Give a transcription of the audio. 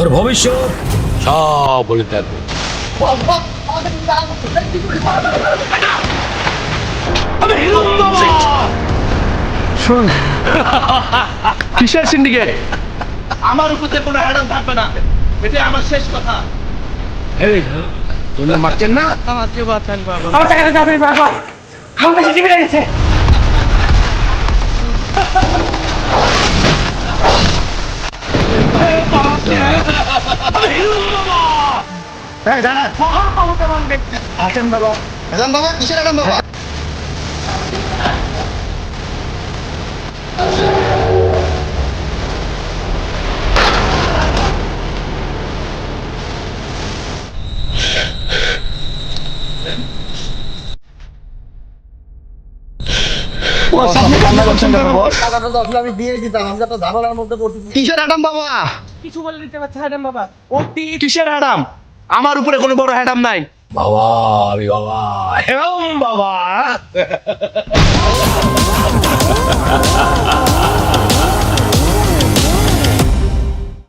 তোর ভবিষ্যৎ সব বলে থাকবে। শোন, কিসের সিন্ডিকেট? আমার উপরে কোনো হ্যাডাম থাকবে না, এটাই আমার শেষ কথা। তোমরা মারছেন না? আমাকে বাঁচান বাবা। আমার টাকাটা যাবে বাবা, আমার কাছে টিভি লেগেছে। হাসান বাবা, হাসান বাবা, কিসের হ্যাডাম বাবা? কিসের হ্যাডাম বাবা? কিছু বলে দিতে পারছে ম্যাডাম বাবা। ও কিসের হ্যাডাম? আমার উপরে কোনো বড় হ্যাডাম নাই। বাবা, আমি বাবা, বাবা।